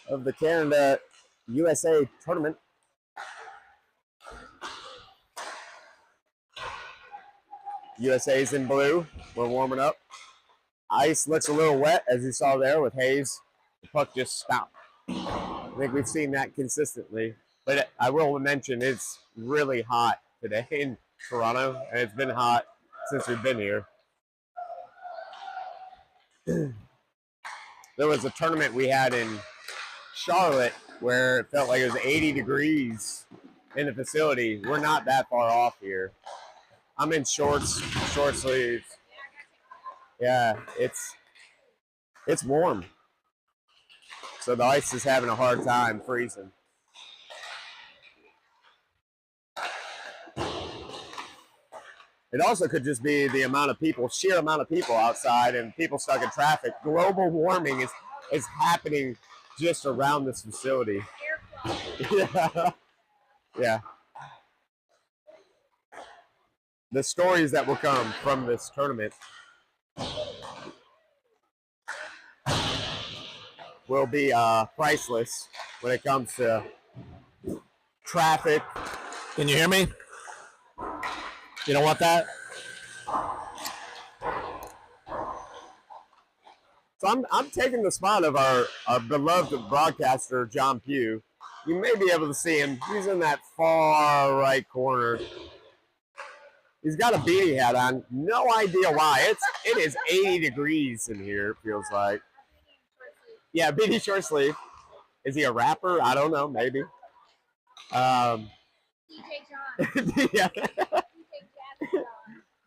of the Canada USA tournament. USA's in blue. We're warming up. Ice looks a little wet, as you saw there with Hayes. The puck just stopped. I think we've seen that consistently. But I will mention it's really hot today in Toronto, and it's been hot since we've been here. There was a tournament we had in Charlotte where it felt like it was 80 degrees in the facility. We're not that far off here. I'm in shorts, short sleeves. Yeah, it's warm. So the ice is having a hard time freezing. It also could just be the amount of people, sheer amount of people outside and people stuck in traffic. Global warming is happening just around this facility. Yeah. Yeah. The stories that will come from this tournament will be priceless when it comes to traffic. Can you hear me? You don't want that? So I'm taking the spot of our beloved broadcaster, John Pugh. You may be able to see him. He's in that far right corner. He's got a beanie hat on. No idea why. It is 80 degrees in here, it feels like. Yeah, beanie short sleeve. Is he a rapper? I don't know, maybe. DJ John. Yeah.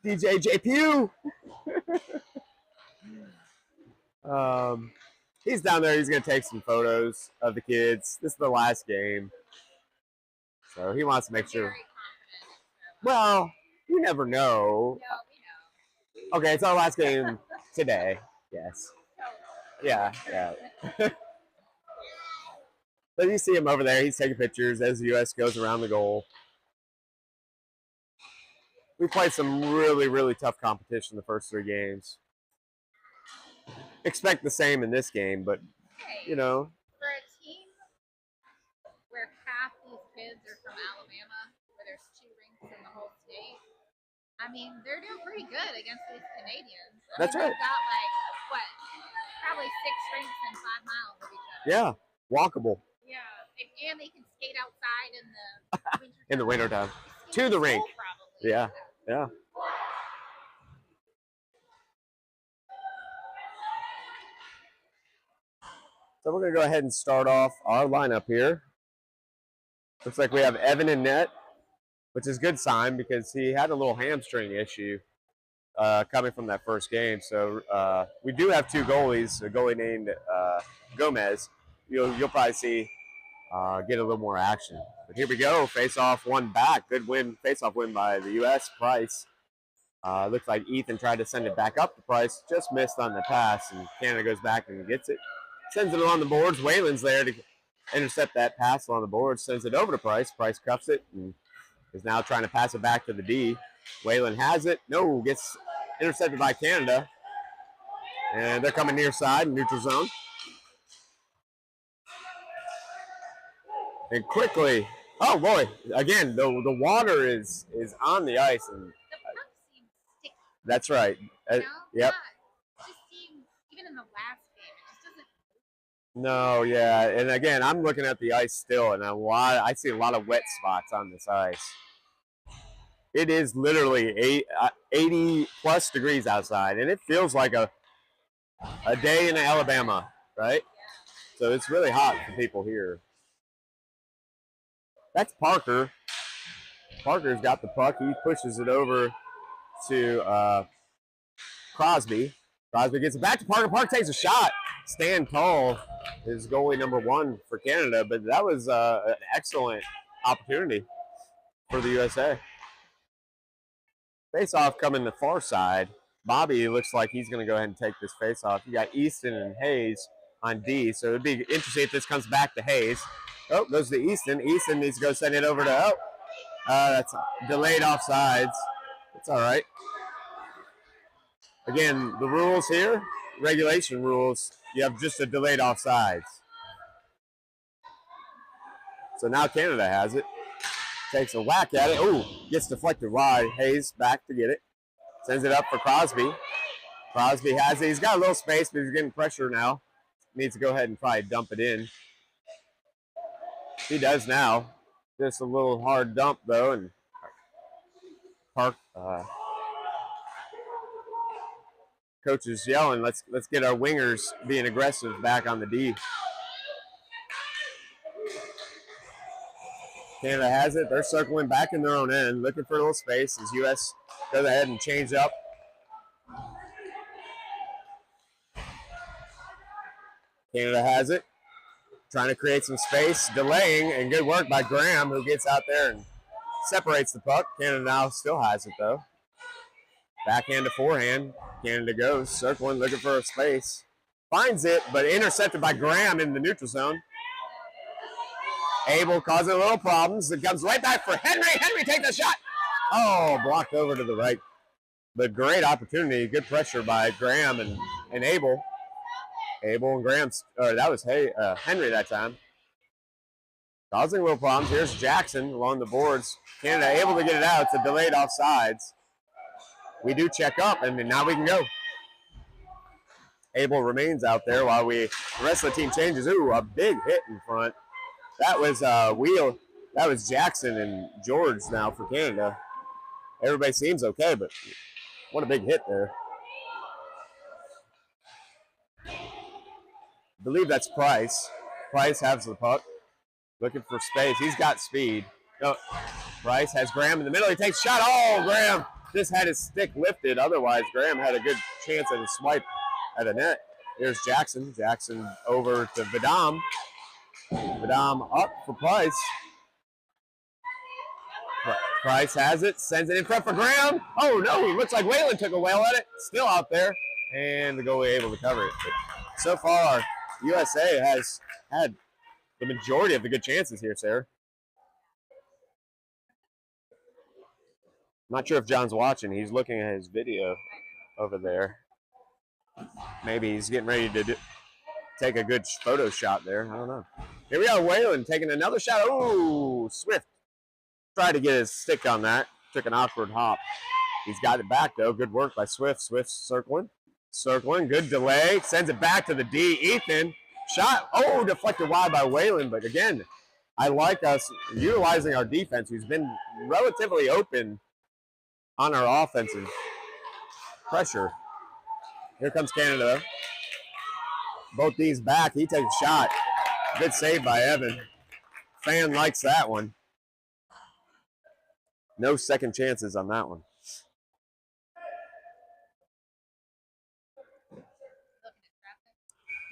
DJ J Pugh. He's down there. He's going to take some photos of the kids. This is the last game. So he wants to make sure. Well, you never know. Okay, it's our last game today. Yes. Yeah, yeah. But you see him over there. He's taking pictures as the U.S. goes around the goal. We played some really, really tough competition the first 3 games. Expect the same in this game, but, you know. For a team where half these kids are from Alabama, where there's 2 rinks in the whole state, I mean, they're doing pretty good against these Canadians. That's right. They've got, like, what, probably 6 rinks in 5 miles of each other. Yeah, walkable. Yeah, and they can skate outside in the winter in the wintertime. To the rink. Probably. Yeah, yeah. So we're going to go ahead and start off our lineup here. Looks like we have Evan in net, which is a good sign because he had a little hamstring issue coming from that first game. So we do have 2 goalies, a goalie named Gomez. You'll probably see get a little more action. But here we go, face-off one back. Good win, face-off win by the U.S. Price. Looks like Ethan tried to send it back up to Price, just missed on the pass, and Canada goes back and gets it. Sends it along the boards. Whalen's there to intercept that pass along the boards. Sends it over to Price. Price cuffs it and is now trying to pass it back to the D. Whalen has it. No, gets intercepted by Canada. And they're coming near side, neutral zone. And quickly, oh boy, again, the water is on the ice. And the puck seems sticky. That's right. You know? Yep. Yeah, it just seems, even in the last game, it just doesn't. No, yeah, and again, I'm looking at the ice still, and I see a lot of wet spots on this ice. It is literally 80 plus degrees outside, and it feels like a day in Alabama, right? So it's really hot for people here. That's Parker. Parker's got the puck. He pushes it over to Crosby. Crosby gets it back to Parker. Parker takes a shot. Stan Tall is goalie number 1 for Canada, but that was an excellent opportunity for the USA. Face-off coming the far side. Bobby looks like he's going to go ahead and take this face-off. You got Easton and Hayes on D, so it'd be interesting if this comes back to Hayes. Oh, goes to Easton. Easton needs to go send it over to, that's delayed offsides. It's all right. Again, the rules here, regulation rules, you have just a delayed offsides. So now Canada has it. Takes a whack at it. Ooh, gets deflected wide. Hayes back to get it. Sends it up for Crosby. Crosby has it. He's got a little space, but he's getting pressure now. Needs to go ahead and probably dump it in. He does now. Just a little hard dump, though, and coach is yelling, let's get our wingers being aggressive back on the D. Canada has it. They're circling back in their own end, looking for a little space as U.S. goes ahead and change up. Canada has it. Trying to create some space, delaying, and good work by Graham, who gets out there and separates the puck. Canada now still has it, though. Backhand to forehand. Canada goes, circling, looking for a space. Finds it, but intercepted by Graham in the neutral zone. Abel causing a little problems. It comes right back for Henry. Henry takes a shot. Oh, blocked over to the right. But great opportunity. Good pressure by Graham and Abel. Abel and Graham, that was Henry that time. Causing a little problems. Here's Jackson along the boards. Canada able to get it out. It's a delayed offsides. We do check up, and now we can go. Abel remains out there while the rest of the team changes. Ooh, a big hit in front. That was Wheel. That was Jackson and George now for Canada. Everybody seems okay, but what a big hit there. I believe that's Price. Price has the puck. Looking for space. He's got speed. No, Price has Graham in the middle. He takes a shot. Oh, Graham just had his stick lifted. Otherwise, Graham had a good chance at a swipe at the net. Here's Jackson. Jackson over to Vidam. Vidam up for Price. Price has it. Sends it in front for Graham. Oh, no. Looks like Whalen took a whale at it. Still out there. And the goalie able to cover it. But so far, USA has had the majority of the good chances here, Sarah. Not sure if John's watching. He's looking at his video over there. Maybe he's getting ready to take a good photo shot there. I don't know. Here we are, Whalen taking another shot. Oh, Swift tried to get his stick on that. Took an awkward hop. He's got it back, though. Good work by Swift. Swift circling. Circling. Good delay. Sends it back to the D. Ethan. Shot. Oh, deflected wide by Whalen. But again, I like us utilizing our defense, who's been relatively open on our offensive pressure. Here comes Canada. Both D's back. He takes a shot. Good save by Evan. Fan likes that one. No second chances on that one.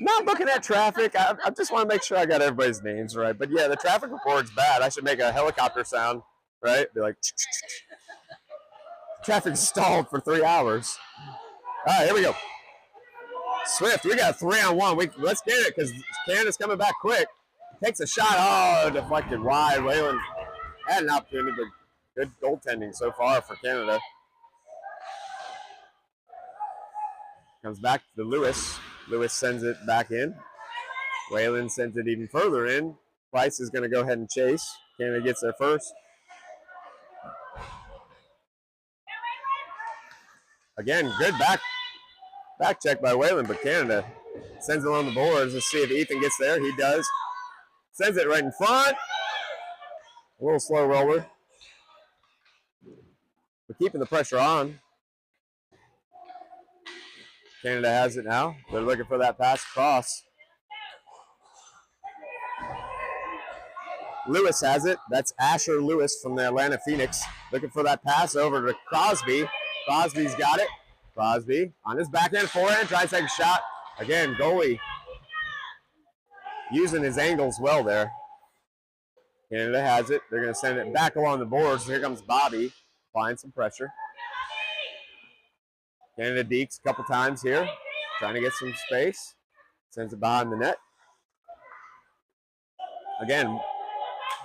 Not looking at traffic. I just want to make sure I got everybody's names right. But yeah, the traffic report's bad. I should make a helicopter sound, right? Be like, traffic stalled for 3 hours. All right, here we go. Swift, we got 3-on-1. Let's get it because Canada's coming back quick. Takes a shot. Oh, deflected wide. Whalen had an opportunity, but good goaltending so far for Canada. Comes back to Lewis. Lewis sends it back in. Whalen sends it even further in. Price is going to go ahead and chase. Canada gets there first. Again, good back check by Whalen, but Canada sends it on the boards. Let's see if Ethan gets there. He does. Sends it right in front. A little slow roller. But keeping the pressure on. Canada has it now. They're looking for that pass across. Lewis has it. That's Asher Lewis from the Atlanta Phoenix. Looking for that pass over to Crosby. Crosby's got it. Crosby on his backhand forehand. Tries to take a shot. Again, goalie using his angles well there. Canada has it. They're going to send it back along the boards. Here comes Bobby. Applying some pressure. Canada dekes a couple times here, trying to get some space. Sends it behind the net. Again,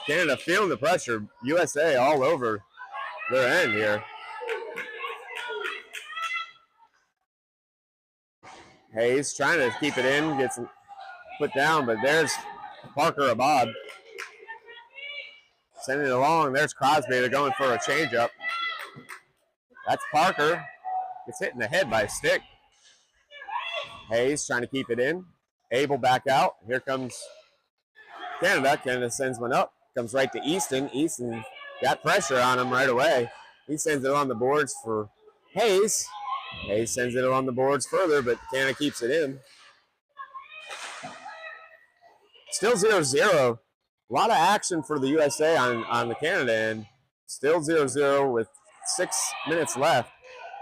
Canada feeling the pressure. USA all over their end here. Hayes trying to keep it in, gets put down, but there's Parker Abad. Sending it along. There's Crosby. They're going for a changeup. That's Parker. Gets hit in the head by a stick. Hayes trying to keep it in. Abel back out. Here comes Canada. Canada sends one up. Comes right to Easton. Easton got pressure on him right away. He sends it on the boards for Hayes. Hayes sends it on the boards further, but Canada keeps it in. Still 0-0. A lot of action for the USA on the Canada end. Still 0-0 with 6 minutes left.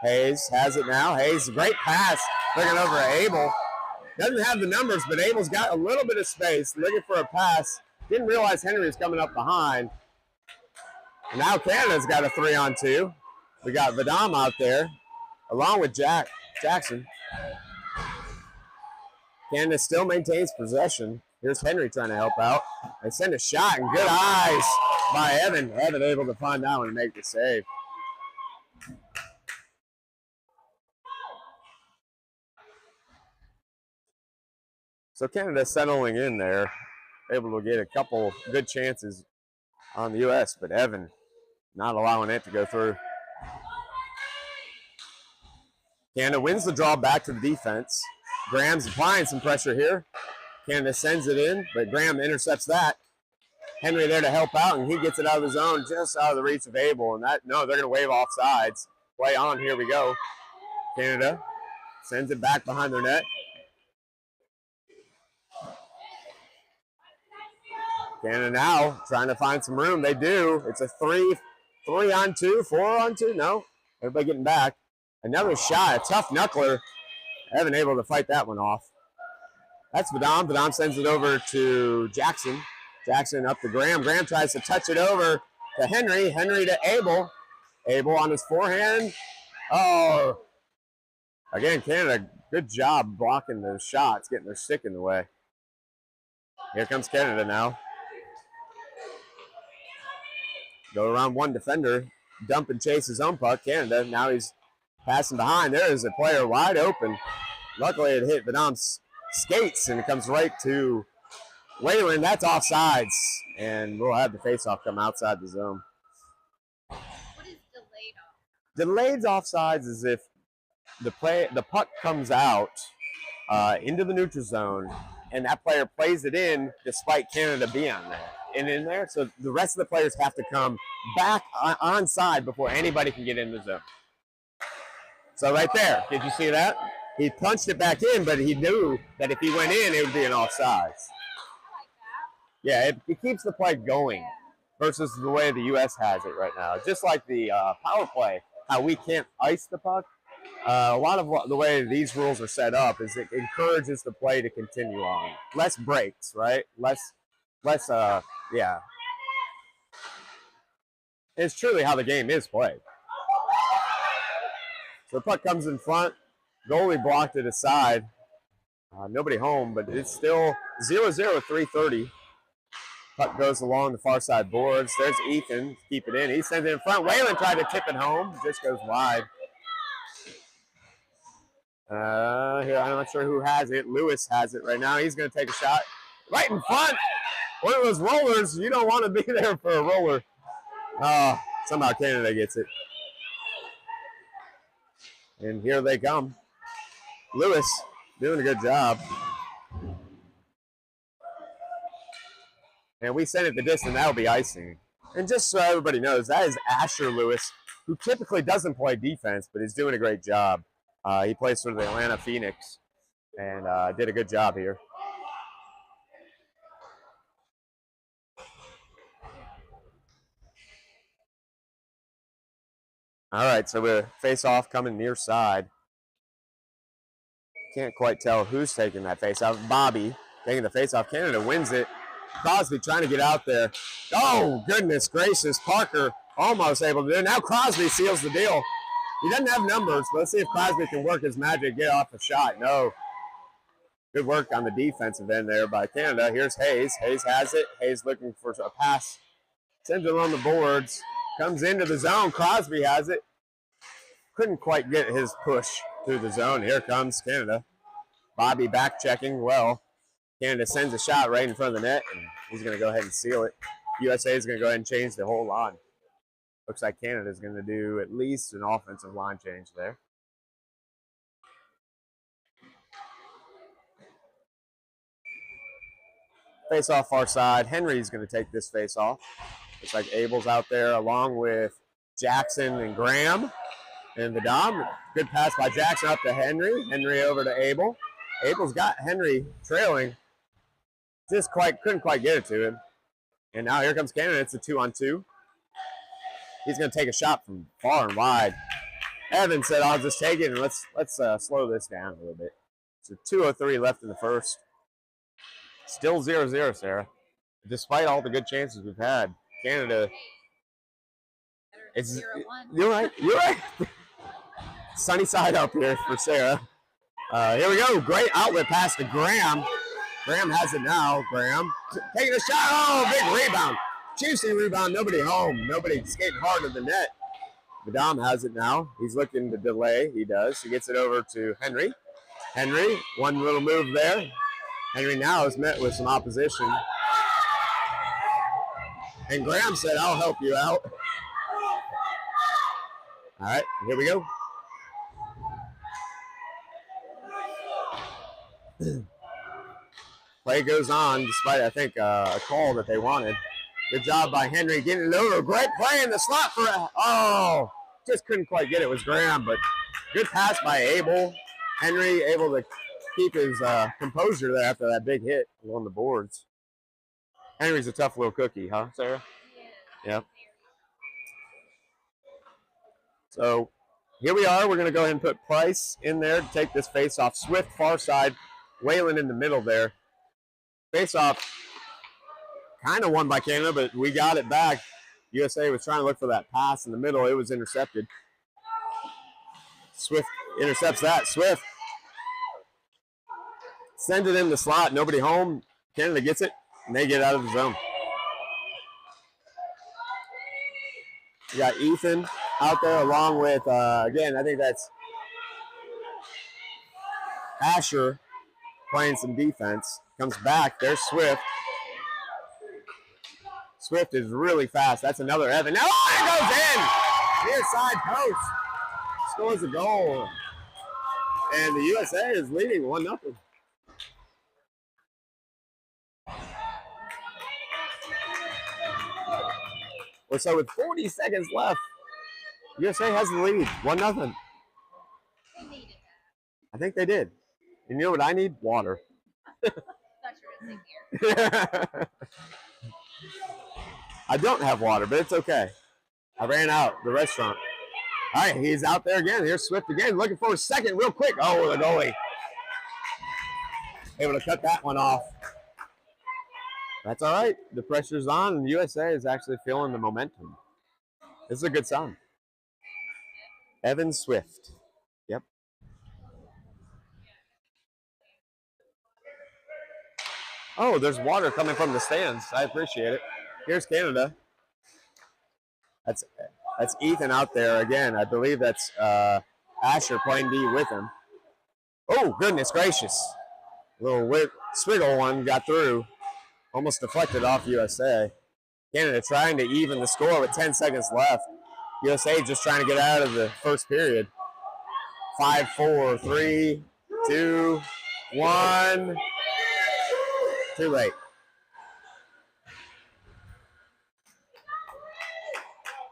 Hayes has it now. Hayes, great pass. Looking over at Abel. Doesn't have the numbers, but Abel's got a little bit of space. Looking for a pass. Didn't realize Henry was coming up behind. And now Canada's got a 3-on-2. We got Vidam out there, along with Jackson. Canada still maintains possession. Here's Henry trying to help out. They send a shot, and good eyes by Evan. Evan able to find that one and make the save. So Canada settling in there, able to get a couple good chances on the U.S., but Evan not allowing it to go through. Canada wins the draw back to the defense. Graham's applying some pressure here. Canada sends it in, but Graham intercepts that. Henry there to help out, and he gets it out of the zone, just out of the reach of Abel. And they're going to wave off sides. Play on, here we go. Canada sends it back behind their net. Canada now trying to find some room. They do. It's a 3-on-2, 4-on-2. No, everybody getting back. Another shot, a tough knuckler. Evan able to fight that one off. That's Vidam. Vidam sends it over to Jackson. Jackson up to Graham. Graham tries to touch it over to Henry. Henry to Abel. Abel on his forehand. Oh. Again, Canada, good job blocking those shots, getting their stick in the way. Here comes Canada now. Go around one defender. Dump and chase his own puck. Canada, now he's passing behind. There is a player wide open. Luckily, it hit Vidam's skates, and it comes right to Wayland. That's offsides, and we'll have the faceoff come outside the zone. What is delayed off? Delayed offsides is if the puck comes out into the neutral zone, and that player plays it in despite Canada being in there. So the rest of the players have to come back onside before anybody can get in the zone. So right there, did you see that? He punched it back in, but he knew that if he went in, it would be an offsides. I like that. Yeah, it keeps the play going versus the way the U.S. has it right now. Just like the power play, how we can't ice the puck. A lot of the way these rules are set up is it encourages the play to continue on. Less breaks, right? Less, yeah. It's truly how the game is played. So the puck comes in front. Goalie blocked it aside. Nobody home, but it's still 0-0 with 3:30. Puck goes along the far side boards. There's Ethan. Keep it in. He sends it in front. Wayland tried to tip it home. Just goes wide. Here, I'm not sure who has it. Lewis has it right now. He's going to take a shot. Right in front. One of those rollers. You don't want to be there for a roller. Somehow Canada gets it. And here they come. Lewis doing a good job. And we send it the distance. That'll be icing. And just so everybody knows, that is Asher Lewis, who typically doesn't play defense, but is doing a great job. He plays for the Atlanta Phoenix and did a good job here. All right, so we face off coming near side. Can't quite tell who's taking that face off. Bobby taking the face off. Canada wins it. Crosby trying to get out there. Oh, goodness gracious. Parker almost able to do it. Now Crosby seals the deal. He doesn't have numbers, but let's see if Crosby can work his magic, get off the shot. No. Good work on the defensive end there by Canada. Here's Hayes. Hayes has it. Hayes looking for a pass. Sends it on the boards. Comes into the zone. Crosby has it. Couldn't quite get his push through the zone. Here comes Canada. Bobby back checking well. Canada sends a shot right in front of the net, and he's going to go ahead and seal it. USA is going to go ahead and change the whole line. Looks like Canada is going to do at least an offensive line change there. Face off far side. Henry's going to take this face off. Looks like Abel's out there along with Jackson and Graham. And Vidam, good pass by Jackson up to Henry. Henry over to Abel. Abel's got Henry trailing. Just couldn't quite get it to him. And now here comes Canada. It's a 2-on-2. He's going to take a shot from far and wide. Evan said, "I'll just take it and let's slow this down a little bit." So 2:03 left in the first. Still 0-0, Sarah. Despite all the good chances we've had, Canada. It's 0-1. You're right. You're right. Sunny side up here for Sarah. Here we go. Great outlet pass to Graham. Graham has it now. Graham taking a shot. Oh, big rebound. Juicy rebound. Nobody home. Nobody skating hard to the net. Vidam has it now. He's looking to delay. He does. He gets it over to Henry. Henry, one little move there. Henry now is met with some opposition. And Graham said, "I'll help you out." All right, here we go. Play goes on despite, I think, a call that they wanted. Good job by Henry getting it over. Great play in the slot for just couldn't quite get it. It was Graham, but good pass by Abel. Henry able to keep his composure there after that big hit on the boards. Henry's a tough little cookie, huh, Sarah? Yeah. So here we are. We're going to go ahead and put Price in there to take this face-off. Swift far side. Whalen in the middle there. Face-off kind of won by Canada, but we got it back. USA was trying to look for that pass in the middle. It was intercepted. Swift intercepts that. Swift sends it in the slot. Nobody home. Canada gets it, and they get out of the zone. We got Ethan out there along with, again, I think that's Asher playing some defense. Comes back. There's Swift. Swift is really fast. That's another Evan. Now it goes in. Near side post. Scores a goal. And the USA is leading 1-0. Well, so with 40 seconds left, USA has the lead. 1-0. They needed that. I think they did. And you know what I need? Water. Thought you were gonna sing here. I don't have water, but it's okay. I ran out the restaurant. All right, he's out there again. Here's Swift again, looking for a second real quick. Oh, the goalie. Able to cut that one off. That's all right. The pressure's on, and the USA is actually feeling the momentum. This is a good sign. Evan Swift. Yep. Oh, there's water coming from the stands. I appreciate it. Here's Canada. That's Ethan out there again. I believe that's Asher playing D with him. Oh, goodness gracious. Little swiggle one got through. Almost deflected off USA. Canada trying to even the score with 10 seconds left. USA just trying to get out of the first period. 5, 4, 3, 2, 1. Too late.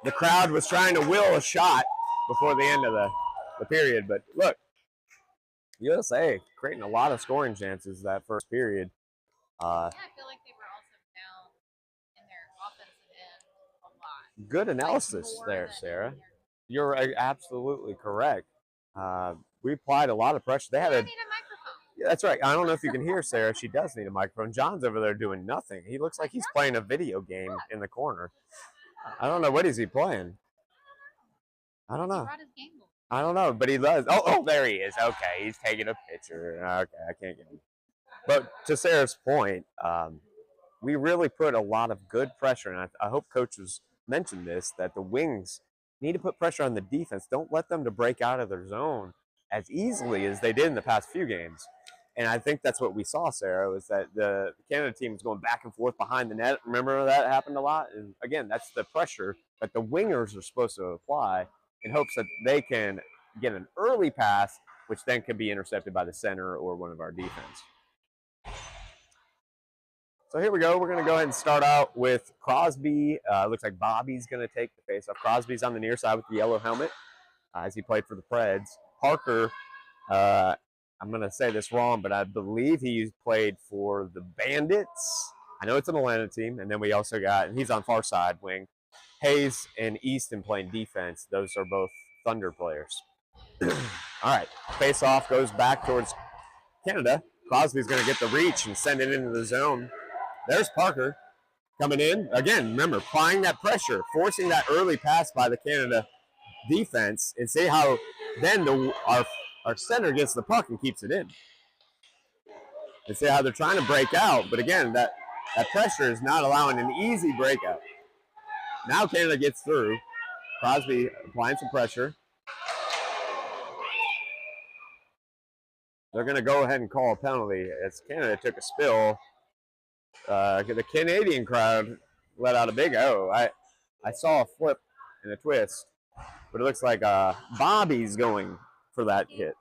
The crowd was trying to will a shot before the end of the period, but look, USA creating a lot of scoring chances that first period. Yeah, I feel like they were also down in their offensive end a lot. Good analysis Like, more there, than Sarah. here. You're absolutely correct. We applied a lot of pressure. They had I a need a microphone. Yeah, that's right. I don't know if you can hear Sarah. She does need a microphone. John's over there doing nothing. He looks like he's playing a video game in the corner. I don't know. What is he playing? I don't He know. brought his game board. I don't know, but he does. Oh, there he is. Okay, he's taking a picture. Okay, I can't get him. But to Sarah's point, we really put a lot of good pressure, and I hope coaches mentioned this, that the wings need to put pressure on the defense. Don't let them to break out of their zone as easily as they did in the past few games. And I think that's what we saw, Sarah, was that the Canada team was going back and forth behind the net. Remember that happened a lot? And again, that's the pressure that the wingers are supposed to apply in hopes that they can get an early pass, which then can be intercepted by the center or one of our defense. So here we go. We're going to go ahead and start out with Crosby. Looks like Bobby's going to take the face-off. Crosby's on the near side with the yellow helmet as he played for the Preds. Parker, I'm going to say this wrong, but I believe he played for the Bandits. I know it's an Atlanta team. And then we also got, and he's on far side wing, Hayes and Easton playing defense. Those are both Thunder players. All right. Face-off goes back towards Canada. Crosby's going to get the reach and send it into the zone. There's Parker coming in. Again, remember, applying that pressure, forcing that early pass by the Canada defense, and see how then our center gets the puck and keeps it in. And see how they're trying to break out, but again, that pressure is not allowing an easy breakout. Now Canada gets through. Crosby applying some pressure. They're going to go ahead and call a penalty as Canada took a spill. The Canadian crowd let out a big O. I saw a flip and a twist, but it looks like Bobby's going for that hit.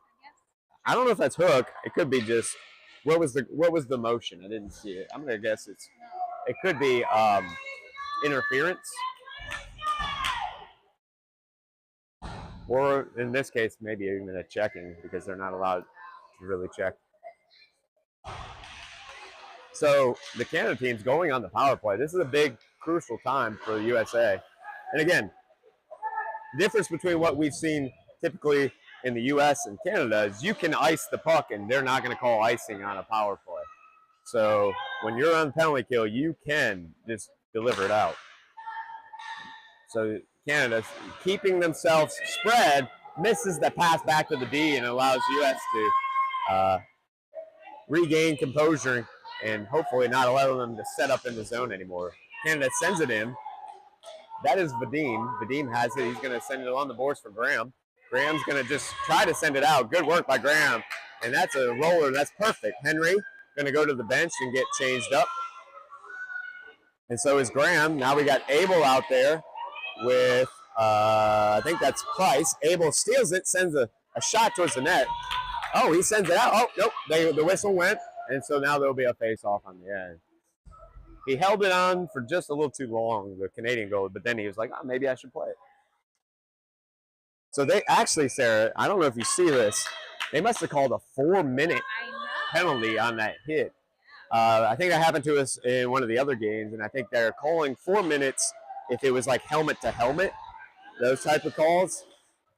I don't know if that's hook. It could be just what was the motion? I didn't see it. I'm gonna guess it could be interference, or in this case maybe even a checking because they're not allowed to really check. So the Canada team's going on the power play. This is a big, crucial time for the USA. And again, the difference between what we've seen typically in the US and Canada is you can ice the puck and they're not going to call icing on a power play. So when you're on penalty kill, you can just deliver it out. So Canada's keeping themselves spread, misses the pass back to the D and allows US to regain composure and hopefully not allow them to set up in the zone anymore. Canada sends it in. That is Vadim. Vadim has it. He's going to send it on the boards for Graham. Graham's going to just try to send it out. Good work by Graham. And that's a roller. That's perfect. Henry going to go to the bench and get changed up. And so is Graham. Now we got Abel out there with, I think that's Price. Abel steals it, sends a shot towards the net. Oh, he sends it out. Oh, nope. The whistle went. And so now there'll be a face-off on the end. He held it on for just a little too long, the Canadian goal, but then he was like, oh, maybe I should play it. So they actually, Sarah, I don't know if you see this, they must have called a 4-minute penalty on that hit. I think that happened to us in one of the other games, and I think they're calling 4 minutes if it was like helmet to helmet, those type of calls.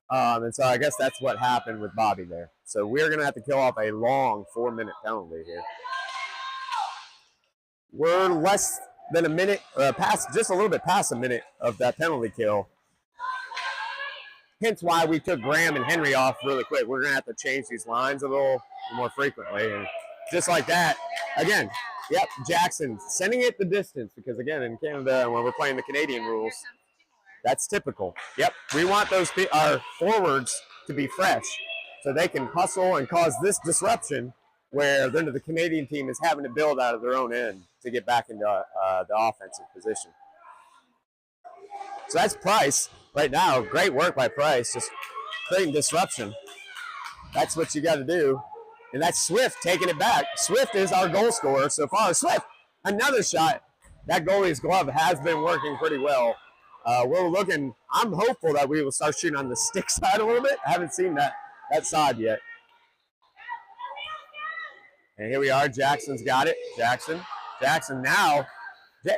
And so I guess that's what happened with Bobby there. So we're going to have to kill off a long 4-minute penalty here. We're less than a minute, just a little bit past a minute of that penalty kill. Hence why we took Graham and Henry off really quick. We're going to have to change these lines a little more frequently. And just like that, again, yep, Jackson sending it the distance because, again, in Canada, when we're playing the Canadian rules, that's typical. Yep, we want our forwards to be fresh so they can hustle and cause this disruption where then the Canadian team is having to build out of their own end to get back into the offensive position. So that's Price right now. Great work by Price, just creating disruption. That's what you got to do. And that's Swift taking it back. Swift is our goal scorer so far. Swift, another shot. That goalie's glove has been working pretty well. We're looking, I'm hopeful that we will start shooting on the stick side a little bit. I haven't seen that side yet. And here we are. Jackson's got it. Jackson now,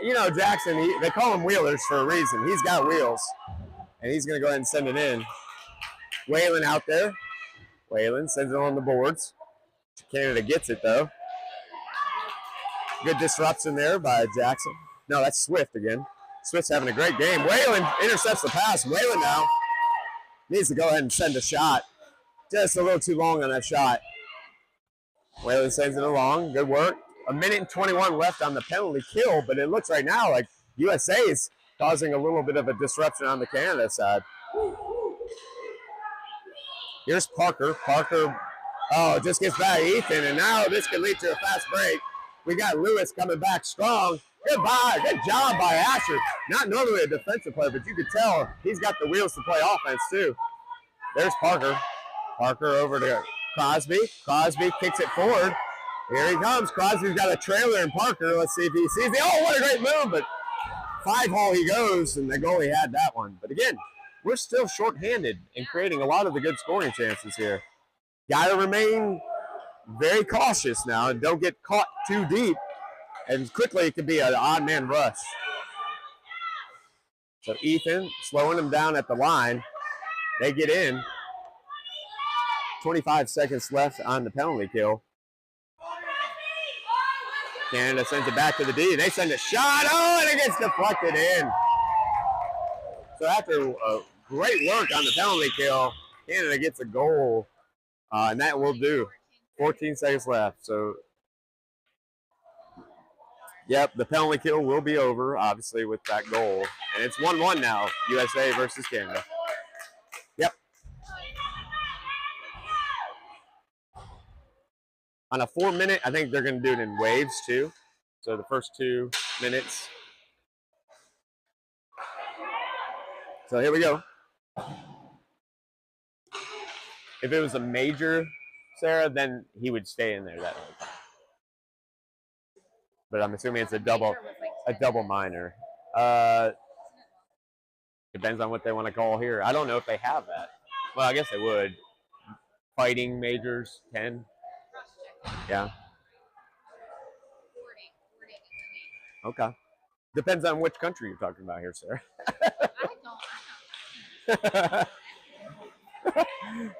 you know, Jackson, they call him wheelers for a reason. He's got wheels. And he's going to go ahead and send it in. Whalen out there. Whalen sends it on the boards. Canada gets it, though. Good disruption there by Jackson. No, that's Swift again. Swift's having a great game. Whalen intercepts the pass. Whalen now needs to go ahead and send a shot. Just a little too long on that shot. Whalen sends it along. Good work. 1:21 left on the penalty kill, but it looks right now like USA is causing a little bit of a disruption on the Canada side. Here's Parker. Parker Oh, just gets back Ethan, and now this could lead to a fast break. We got Lewis coming back strong. Good job by Asher. Not normally a defensive player, but you could tell he's got the wheels to play offense too. There's Parker. Parker over to Crosby. Crosby kicks it forward. Here he comes. Crosby's got a trailer in Parker. Let's see if he sees it. Oh, what a great move, but 5-hole he goes, and the goalie had that one. But again, we're still shorthanded and creating a lot of the good scoring chances here. Got to remain very cautious now and don't get caught too deep. And quickly it could be an odd man rush. So Ethan slowing him down at the line. They get in. 25 seconds left on the penalty kill. Canada sends it back to the D. They send a shot. Oh, and it gets deflected in. So after great work on the penalty kill, Canada gets a goal. And that will do. 14 seconds left. So, yep, the penalty kill will be over, obviously, with that goal. And it's 1-1 now, USA versus Canada. Yep. On a 4-minute, I think they're going to do it in waves, too. So the first 2 minutes. So here we go. If it was a major, Sarah, then he would stay in there that whole time. But I'm assuming it's a double minor. Depends on what they want to call here. I don't know if they have that. Well, I guess they would. Fighting majors, 10. Yeah. Okay. Depends on which country you're talking about here, Sarah. I don't.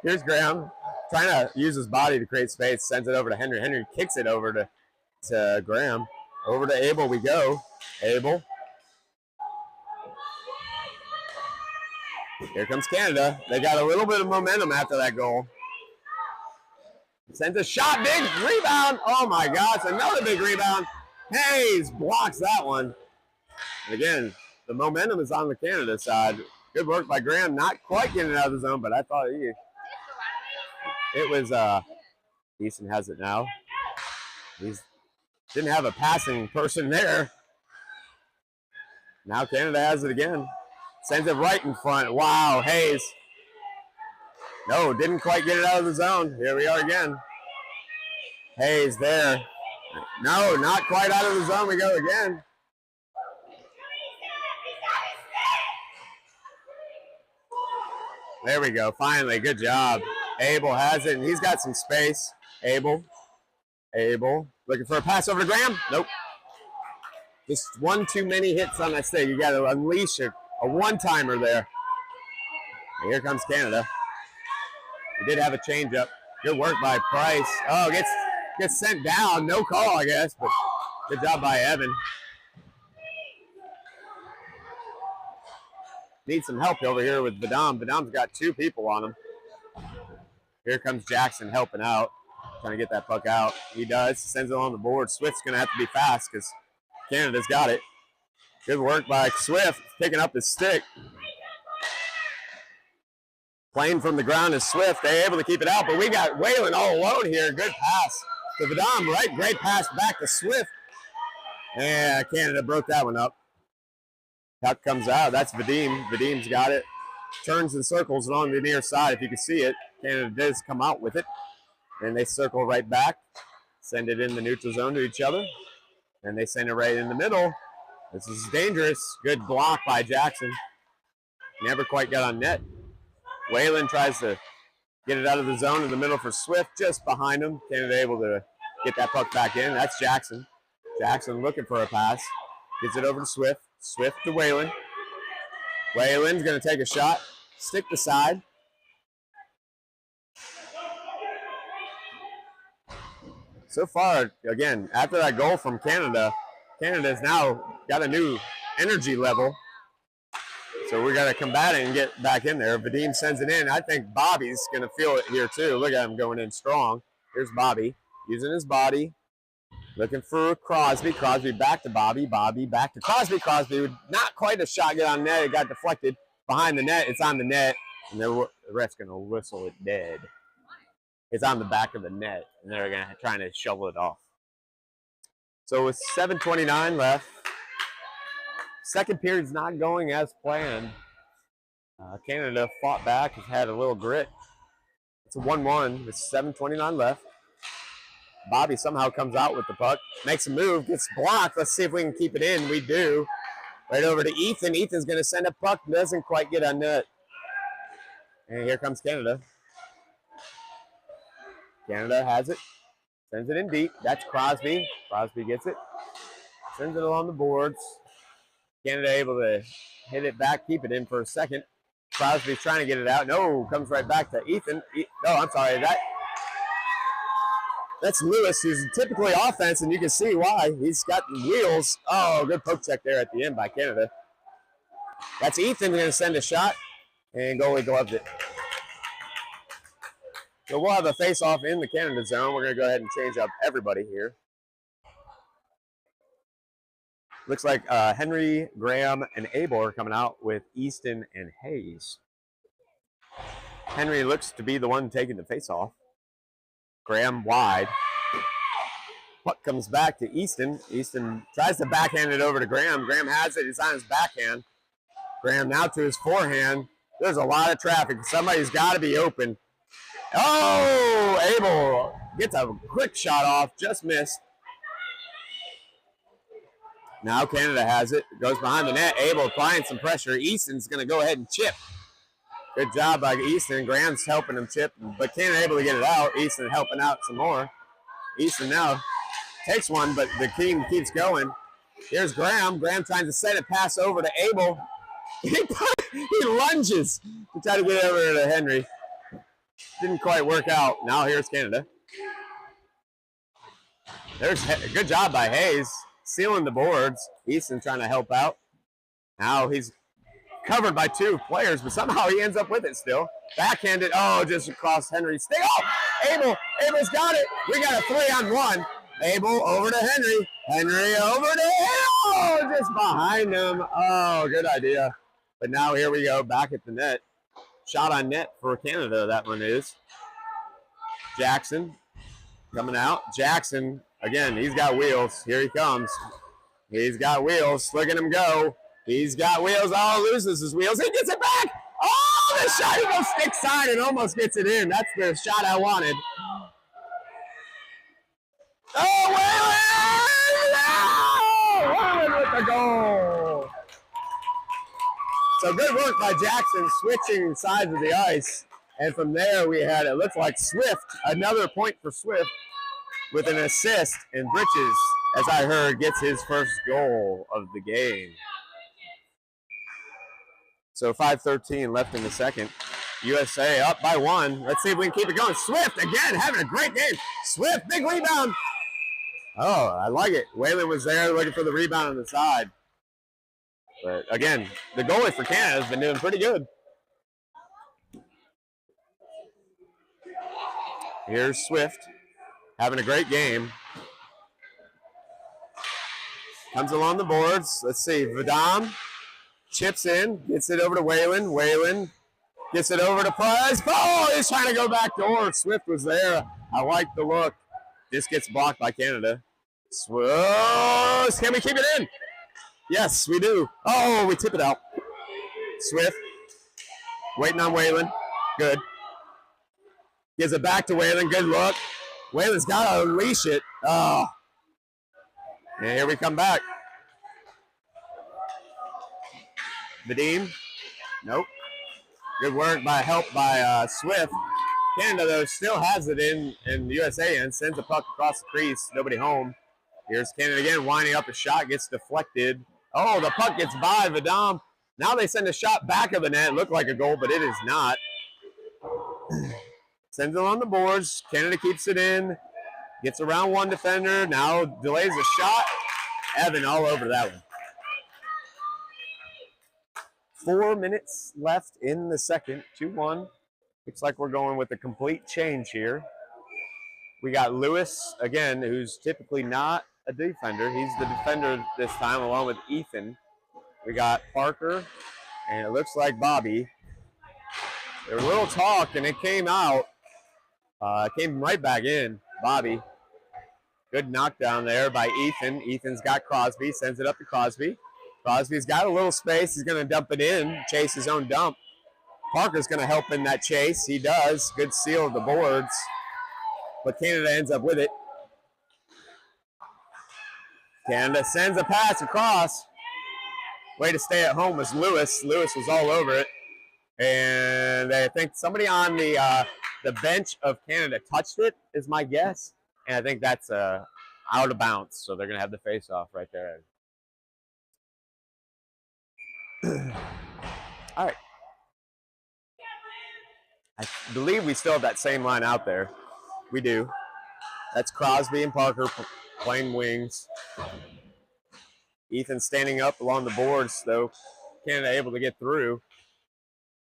Here's Graham trying to use his body to create space, sends it over to Henry. Henry kicks it over to Graham. Over to Abel we go. Abel. Here comes Canada. They got a little bit of momentum after that goal. Sends a shot, big rebound. Oh my gosh, another big rebound. Hayes blocks that one. And again, the momentum is on the Canada side. Good work by Graham, not quite getting out of the zone, but I thought it was Easton has it now. He didn't have a passing person there. Now Canada has it again. Sends it right in front. Wow, Hayes. No, didn't quite get it out of the zone. Here we are again. Hayes there. No, not quite out of the zone. We go again. There we go. Finally, good job. Abel has it, and he's got some space. Abel. Looking for a pass over to Graham. Nope. Just one too many hits on that stick. You got to unleash a one-timer there. And here comes Canada. He did have a change-up. Good work by Price. Oh, gets sent down. No call, I guess, but good job by Evan. Need some help over here with Vadam. Vadam's got 2 people on him. Here comes Jackson helping out, trying to get that puck out. He does. Sends it on the board. Swift's going to have to be fast because Canada's got it. Good work by Swift, picking up his stick. Playing from the ground is Swift. They're able to keep it out, but we got Whalen all alone here. Good pass to Vadam, right? Great pass back to Swift. Yeah, Canada broke that one up. Puck comes out. That's Vadim. Vadim's got it. Turns and circles along the near side, if you can see it. Canada does come out with it. And they circle right back. Send it in the neutral zone to each other. And they send it right in the middle. This is dangerous. Good block by Jackson. Never quite got on net. Whalen tries to get it out of the zone in the middle for Swift, just behind him. Canada able to get that puck back in. That's Jackson. Jackson looking for a pass. Gets it over to Swift. Swift to Whalen. Whalen's going to take a shot. Stick the side. So far, again, after that goal from Canada, Canada's now got a new energy level. So we got to combat it and get back in there. Vadim sends it in. I think Bobby's going to feel it here too. Look at him going in strong. Here's Bobby using his body. Looking for Crosby. Crosby back to Bobby. Bobby back to Crosby. Crosby with not quite a shot get on net. It got deflected behind the net. It's on the net. And the ref's going to whistle it dead. is on the back of the net, and they're going to trying to shovel it off. So with 7:29 left, second period's not going as planned. Canada fought back, has had a little grit. It's a 1-1 with 7:29 left. Bobby somehow comes out with the puck, makes a move, gets blocked. Let's see if we can keep it in. We do. Right over to Ethan. Ethan's going to send a puck, doesn't quite get on net. And here comes Canada. Canada has it, sends it in deep. That's Crosby. Crosby gets it, sends it along the boards. Canada able to hit it back, keep it in for a second. Crosby's trying to get it out. No, comes right back to Ethan. No, I'm sorry. That's Lewis, who's typically offense, and you can see why. He's got wheels. Oh, good poke check there at the end by Canada. That's Ethan going to send a shot, and goalie gloved it. So we'll have a face-off in the Canada zone. We're going to go ahead and change up everybody here. Looks like Henry, Graham, and Abel are coming out with Easton and Hayes. Henry looks to be the one taking the face-off. Graham wide. Puck comes back to Easton. Easton tries to backhand it over to Graham. Graham has it. It's on his backhand. Graham now to his forehand. There's a lot of traffic. Somebody's got to be open. Oh, Abel gets a quick shot off. Just missed. Now Canada has it. Goes behind the net. Abel applying some pressure. Easton's going to go ahead and chip. Good job by Easton. Graham's helping him chip, but Canada able to get it out. Easton helping out some more. Easton now takes one, but the team keeps going. Here's Graham. Graham trying to set it pass over to Abel. He lunges to try to get over to Henry. Didn't quite work out. Now here's Canada. There's a good job by Hayes. Sealing the boards. Easton trying to help out. Now he's covered by two players, but somehow he ends up with it still. Backhanded. Oh, just across Henry's stick. Oh, Abel's got it. We got a 3-on-1. Abel over to Henry. Henry over to Abel. Just behind him. Oh, good idea. But now here we go, back at the net. Shot on net for Canada, that one is. Jackson coming out. Jackson, again, he's got wheels. Here he comes. He's got wheels. Look at him go. He's got wheels. Oh, loses his wheels. He gets it back. Oh, the shot. He goes stick side and almost gets it in. That's the shot I wanted. Oh, Whalen! No! Whalen with the goal. So good work by Jackson, switching sides of the ice. And from there, we had, it looked like Swift, another point for Swift with an assist. And Britches, as I heard, gets his first goal of the game. So 5:13 left in the second. USA up by 1. Let's see if we can keep it going. Swift, again, having a great game. Swift, big rebound. Oh, I like it. Whalen was there looking for the rebound on the side. But again, the goalie for Canada has been doing pretty good. Here's Swift, having a great game. Comes along the boards. Let's see, Vadam chips in, gets it over to Whalen. Whalen gets it over to Price. Oh, he's trying to go back door. Swift was there. I like the look. This gets blocked by Canada. Swift, can we keep it in? Yes, we do. Oh, we tip it out. Swift, waiting on Whalen. Good. Gives it back to Whalen. Good look. Whalen's got to unleash it. Oh. And here we come back. Vadim. Nope. Good work by Swift. Canada, though, still has it in the USA and sends the puck across the crease. Nobody home. Here's Canada again, winding up a shot, gets deflected. Oh, the puck gets by Vadam. Now they send a shot back of the net. Looked like a goal, but it is not. Sends it on the boards. Canada keeps it in. Gets around one defender. Now delays a shot. Evan all over that one. 4 minutes left in the second. 2-1. Looks like we're going with a complete change here. We got Lewis, again, who's typically not a defender. He's the defender this time, along with Ethan. We got Parker, and it looks like Bobby. There was a little talk, and it came out Came right back in. Bobby. Good knockdown there by Ethan. Ethan's got Crosby. Sends it up to Crosby. Crosby's got a little space. He's going to dump it in. Chase his own dump. Parker's going to help in that chase. He does. Good seal of the boards. But Canada ends up with it. Canada sends a pass across. Way to stay at home was Lewis. Lewis was all over it. And I think somebody on the bench of Canada touched it, is my guess. And I think that's out of bounds. So they're going to have the face-off right there. All right. I believe we still have that same line out there. We do. That's Crosby and Parker playing wings. Ethan standing up along the boards, though. Canada able to get through.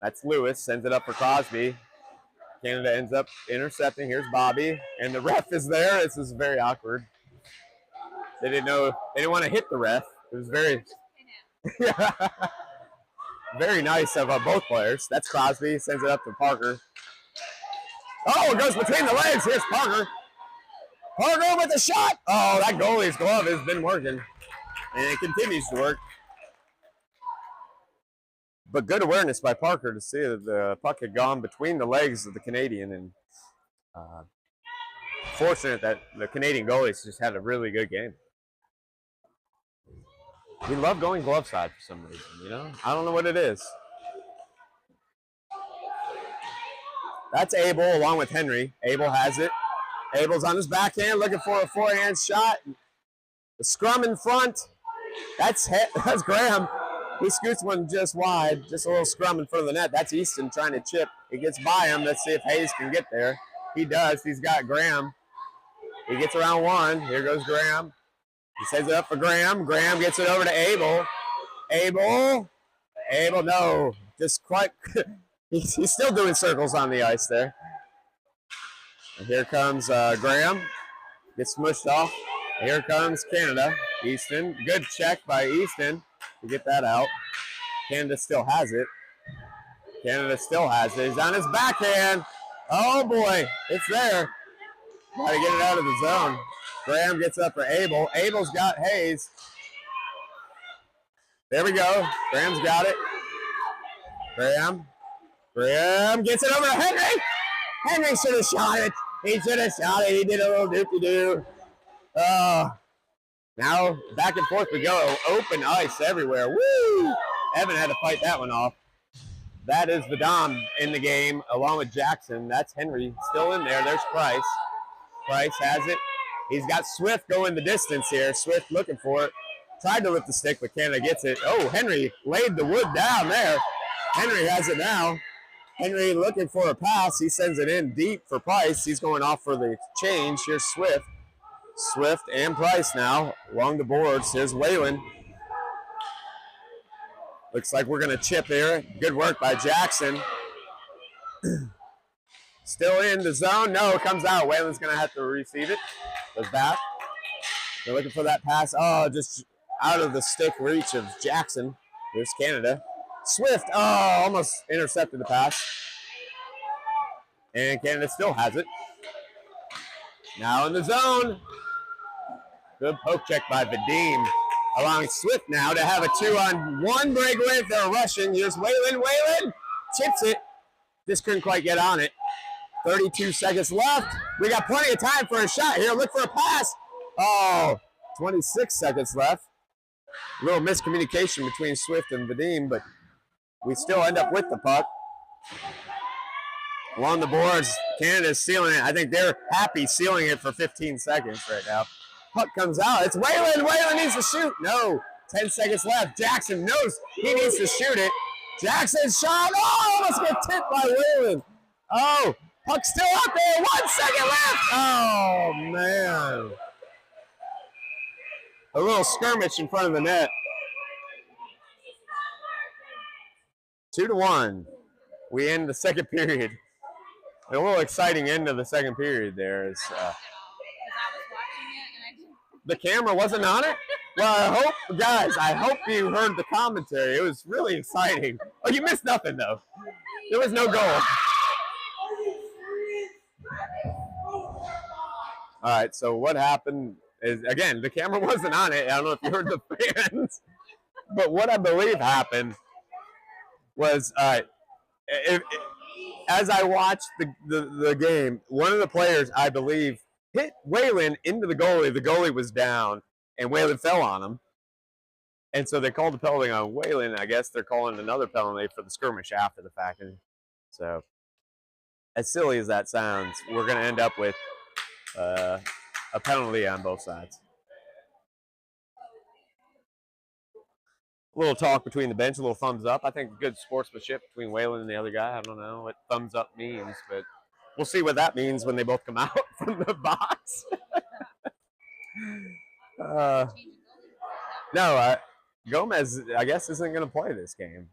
That's Lewis. Sends it up for Crosby. Canada ends up intercepting. Here's Bobby. And the ref is there. This is very awkward. They didn't know. They didn't want to hit the ref. It was very... very nice of both players. That's Crosby. Sends it up to Parker. Oh, it goes between the legs. Here's Parker. Parker with a shot. Oh, that goalie's glove has been working. And it continues to work. But good awareness by Parker to see that the puck had gone between the legs of the Canadian. And fortunate that the Canadian goalies just had a really good game. We love going glove side for some reason, you know? I don't know what it is. That's Abel along with Henry. Abel has it. Abel's on his backhand looking for a forehand shot. The scrum in front. That's Graham. He scoots one just wide. Just a little scrum in front of the net. That's Easton trying to chip. He gets by him. Let's see if Hayes can get there. He does. He's got Graham. He gets around one. Here goes Graham. He sends it up for Graham. Graham gets it over to Abel. Abel, no. Just quite... He's still doing circles on the ice there. And here comes Graham. Gets smushed off. And here comes Canada. Easton. Good check by Easton to get that out. Canada still has it. He's on his backhand. Oh, boy. It's there. Got to get it out of the zone. Graham gets up for Abel. Abel's got Hayes. There we go. Graham's got it. Graham gets it over to Henry. Henry should have shot it. He did a little doopy-doo. Now back and forth we go. Open ice everywhere. Woo! Evan had to fight that one off. That is the Dom in the game along with Jackson. That's Henry still in there. There's Price. Price has it. He's got Swift going the distance here. Swift looking for it. Tried to lift the stick, but Canada gets it. Oh, Henry laid the wood down there. Henry has it now. Henry looking for a pass. He sends it in deep for Price. He's going off for the change. Here's Swift. Swift and Price now along the boards. Here's Whalen. Looks like we're going to chip here. Good work by Jackson. Still in the zone. No, it comes out. Whalen's going to have to receive it. Goes back. They're looking for that pass. Oh, just out of the stick reach of Jackson. Here's Canada. Swift. Oh, almost intercepted the pass. And Canada still has it. Now in the zone. Good poke check by Vadim. Allowing Swift now to have a 2-on-1 breakaway. They're rushing. Here's Whalen. Whalen chips it. Just couldn't quite get on it. 32 seconds left. We got plenty of time for a shot here. Look for a pass. Oh, 26 seconds left. A little miscommunication between Swift and Vadim, but we still end up with the puck. Along the boards, Canada's sealing it. I think they're happy sealing it for 15 seconds right now. Puck comes out. It's Whalen. Whalen needs to shoot. No. 10 seconds left. Jackson knows he needs to shoot it. Jackson's shot. Oh, almost get tipped by Whalen. Oh, puck's still out there. 1 second left. Oh, man. A little skirmish in front of the net. 2-1. We end the second period. A little exciting end of the second period there. Is, the camera wasn't on it? Well, I hope you heard the commentary. It was really exciting. Oh, you missed nothing, though. There was no goal. All right, so what happened is, again, the camera wasn't on it. I don't know if you heard the fans, but what I believe happened was, all right, as I watched the game, one of the players, I believe, hit Waylon into the goalie. The goalie was down, and Waylon fell on him. And so they called the penalty on Waylon. I guess they're calling another penalty for the skirmish after the fact. And so, as silly as that sounds, we're going to end up with a penalty on both sides. A little talk between the bench, a little thumbs up. I think good sportsmanship between Waylon and the other guy. I don't know what thumbs up means, but we'll see what that means when they both come out from the box. No, Gomez, I guess, isn't going to play this game.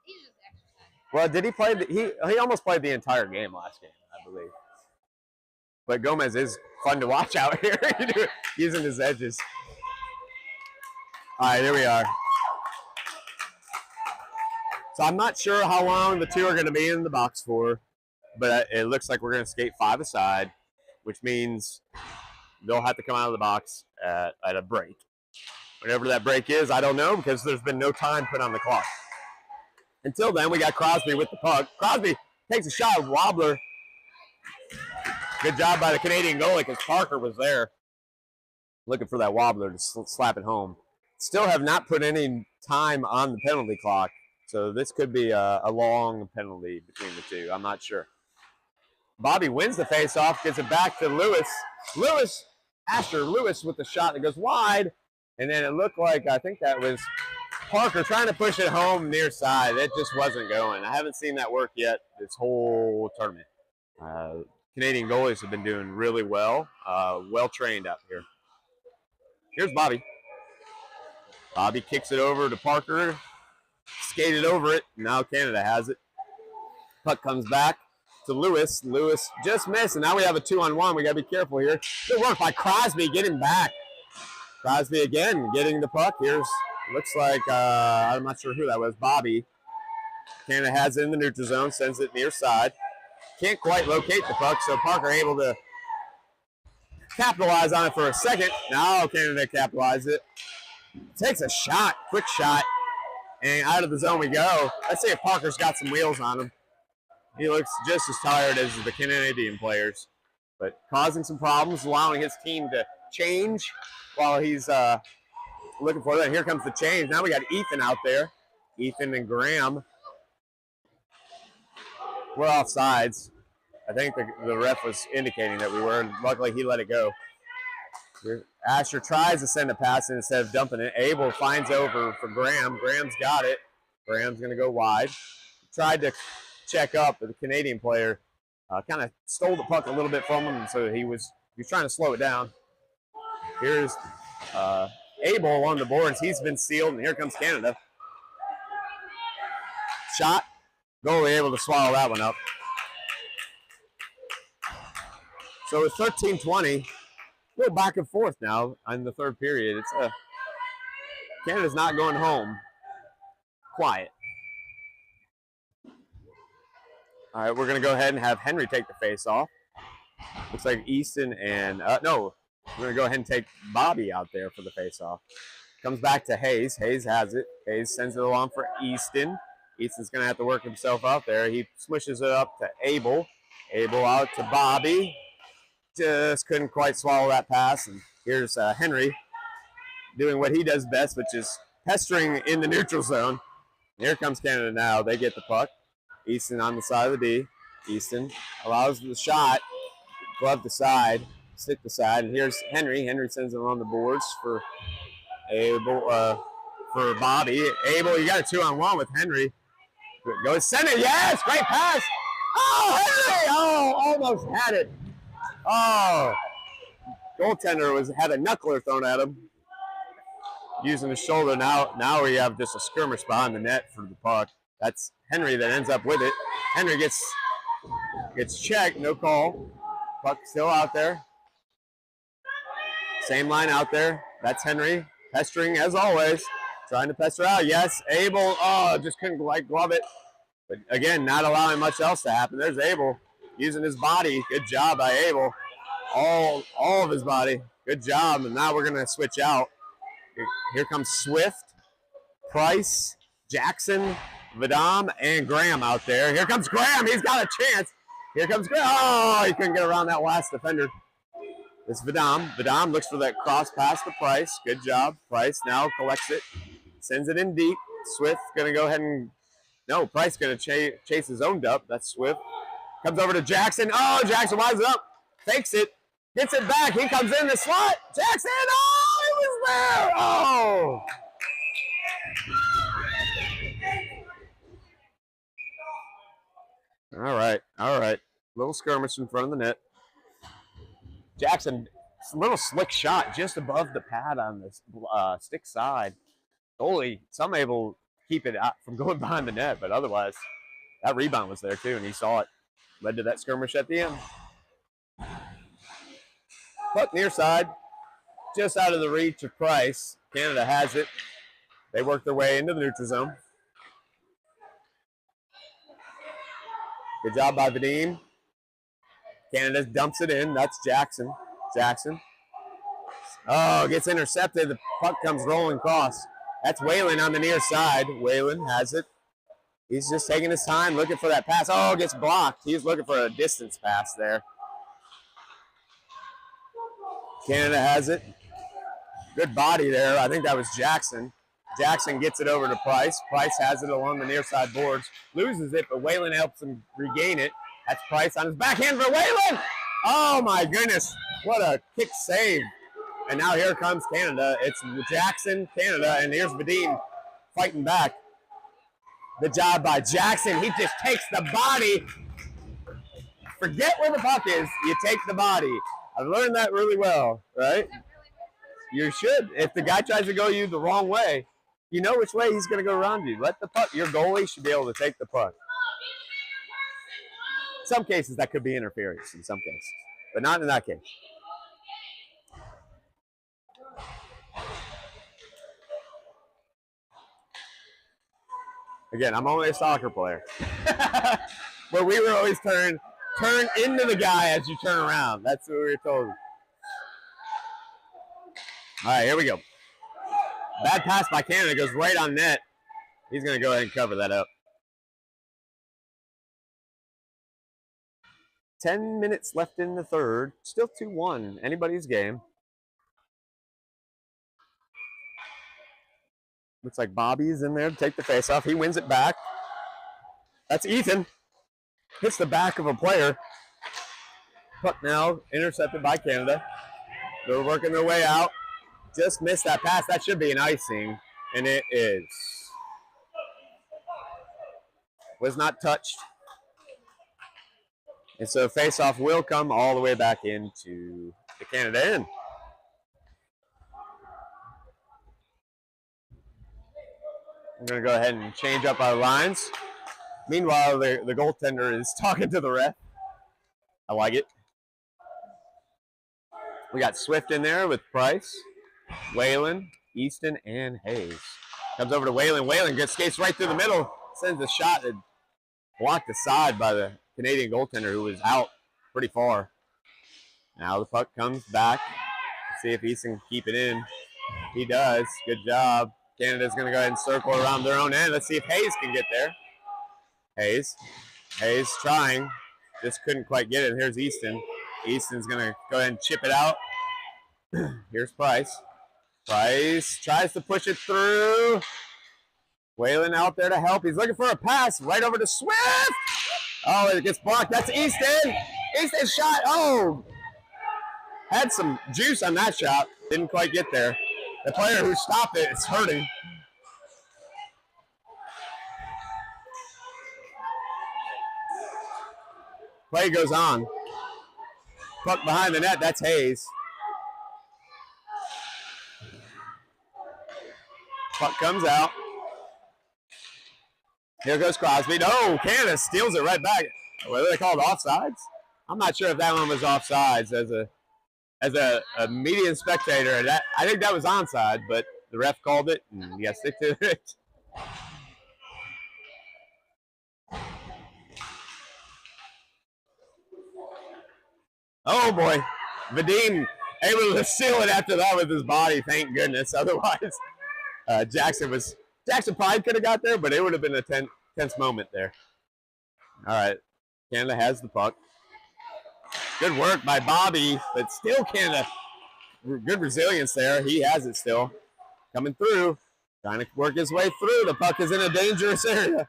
He's just exercising. Well, did he play? He almost played the entire game last game, I believe. But Gomez is fun to watch out here, using his edges. All right, here we are. So I'm not sure how long the two are going to be in the box for, but it looks like we're going to skate 5 aside, which means they'll have to come out of the box at a break. Whatever that break is, I don't know, because there's been no time put on the clock. Until then, we got Crosby with the puck. Crosby takes a shot, wobbler. Good job by the Canadian goalie, because Parker was there looking for that wobbler to slap it home. Still have not put any time on the penalty clock, so this could be a long penalty between the two. I'm not sure. Bobby wins the faceoff, gets it back to Lewis. Asher Lewis with the shot that goes wide. And then it looked like, I think that was Parker trying to push it home near side. It just wasn't going. I haven't seen that work yet this whole tournament. Canadian goalies have been doing really well. Well trained out here. Here's Bobby. Bobby kicks it over to Parker. Skated over it. Now Canada has it. Puck comes back to Lewis. Lewis just missed. And now we have a 2-on-1. We got to be careful here. Good work by Crosby getting back. Crosby again getting the puck. Looks like, I'm not sure who that was, Bobby. Canada has it in the neutral zone, sends it near side. Can't quite locate the puck, so Parker able to capitalize on it for a second. Now Canada capitalizes it. Takes a shot, quick shot, and out of the zone we go. Let's see if Parker's got some wheels on him. He looks just as tired as the Canadian players, but causing some problems, allowing his team to change while he's looking for that. Here comes the change. Now we got Ethan out there. Ethan and Graham. We're off sides. I think the ref was indicating that we were, and luckily he let it go. Asher tries to send a pass instead of dumping it. Abel finds over for Graham. Graham's got it. Graham's going to go wide. Tried to check up, but the Canadian player kind of stole the puck a little bit from him, and so he was trying to slow it down. Here's Abel on the boards. He's been sealed, and here comes Canada. Shot. Goalie able to swallow that one up. So it's 13-20. We're back and forth now in the third period. Canada's not going home. Quiet. All right, we're going to go ahead and have Henry take the face off. Looks like Easton and no. We're going to go ahead and take Bobby out there for the face-off. Comes back to Hayes. Hayes has it. Hayes sends it along for Easton. Easton's going to have to work himself out there. He swishes it up to Abel. Abel out to Bobby. Just couldn't quite swallow that pass. And here's Henry doing what he does best, which is pestering in the neutral zone. And here comes Canada now. They get the puck. Easton on the side of the D. Easton allows the shot. Glove to side. Stick the side, and here's Henry. Henry sends it on the boards for Abel, for Bobby. Abel, you got a 2-on-1 with Henry. Go send it. Yes, great pass. Oh, Henry! Oh, almost had it. Oh, goaltender had a knuckler thrown at him. Using his shoulder. Now we have just a skirmish behind the net for the puck. That's Henry that ends up with it. Henry gets checked. No call. Puck still out there. Same line out there. That's Henry. Pestering as always. Trying to pester out. Yes, Abel. Oh, just couldn't glove it. But again, not allowing much else to happen. There's Abel using his body. Good job by Abel. all of his body. Good job. And now we're going to switch out. Here comes Swift, Price, Jackson, Vidam, and Graham out there. Here comes Graham. He's got a chance. Here comes Graham. Oh, he couldn't get around that last defender. It's Vidam. Vidam looks for that cross pass to Price. Good job. Price now collects it. Sends it in deep. Swift going to go ahead and... No, Price going to chase his own dub. That's Swift. Comes over to Jackson. Oh, Jackson winds up. Fakes it. Gets it back. He comes in the slot. Jackson. Oh, he was there. Oh. All right. All right. Little skirmish in front of the net. Jackson, a little slick shot just above the pad on the stick side. Goalie, some able to keep it out from going behind the net, but otherwise, that rebound was there too, and he saw it. Led to that skirmish at the end. Puck near side, just out of the reach of Price. Canada has it. They work their way into the neutral zone. Good job by Vadim. Canada dumps it in. That's Jackson. Jackson. Oh, gets intercepted. The puck comes rolling across. That's Whalen on the near side. Whalen has it. He's just taking his time, looking for that pass. Oh, gets blocked. He's looking for a distance pass there. Canada has it. Good body there. I think that was Jackson. Jackson gets it over to Price. Price has it along the near side boards. Loses it, but Whalen helps him regain it. That's Price on his backhand for Whalen. Oh, my goodness. What a kick save. And now here comes Canada. It's Jackson, Canada, and here's Vadim fighting back. Good job by Jackson. He just takes the body. Forget where the puck is. You take the body. I've learned that really well, right? You should. If the guy tries to go you the wrong way, you know which way he's going to go around you. Let the puck. Your goalie should be able to take the puck. In some cases, that could be interference in some cases, but not in that case. Again, I'm only a soccer player. But we were always turn into the guy as you turn around. That's what we were told. All right, here we go. Bad pass by Canada, goes right on net. He's going to go ahead and cover that up. 10 minutes left in the third. Still 2-1. Anybody's game. Looks like Bobby's in there to take the face-off. He wins it back. That's Ethan. Hits the back of a player. Puck now intercepted by Canada. They're working their way out. Just missed that pass. That should be an icing, and it is. Was not touched. And so face-off will come all the way back into the Canada end. We're going to go ahead and change up our lines. Meanwhile, the goaltender is talking to the ref. I like it. We got Swift in there with Price, Whalen, Easton, and Hayes. Comes over to Whalen. Whalen gets skates right through the middle. Sends a shot that blocked aside by the Canadian goaltender who was out pretty far. Now the puck comes back. Let's see if Easton can keep it in. He does. Good job. Canada's going to go ahead and circle around their own end. Let's see if Hayes can get there. Hayes trying. Just couldn't quite get it. Here's Easton. Easton's going to go ahead and chip it out. Here's Price. Price tries to push it through. Whalen out there to help. He's looking for a pass right over to Swift. Oh, it gets blocked. That's Easton. Easton's shot. Oh, had some juice on that shot. Didn't quite get there. The player who stopped it is hurting. Play goes on. Puck behind the net. That's Hayes. Puck comes out. Here goes Crosby. No, Canada steals it right back. What are they called? Offsides? I'm not sure if that one was offsides as a median spectator. I think that was onside, but the ref called it, and you got to stick to it. Oh boy, Vadim able to seal it after that with his body, thank goodness. Otherwise, Jackson probably could have got there, but it would have been a tense moment there. All right, Canada has the puck. Good work by Bobby, but still Canada, good resilience there. He has it still. Coming through, trying to work his way through. The puck is in a dangerous area.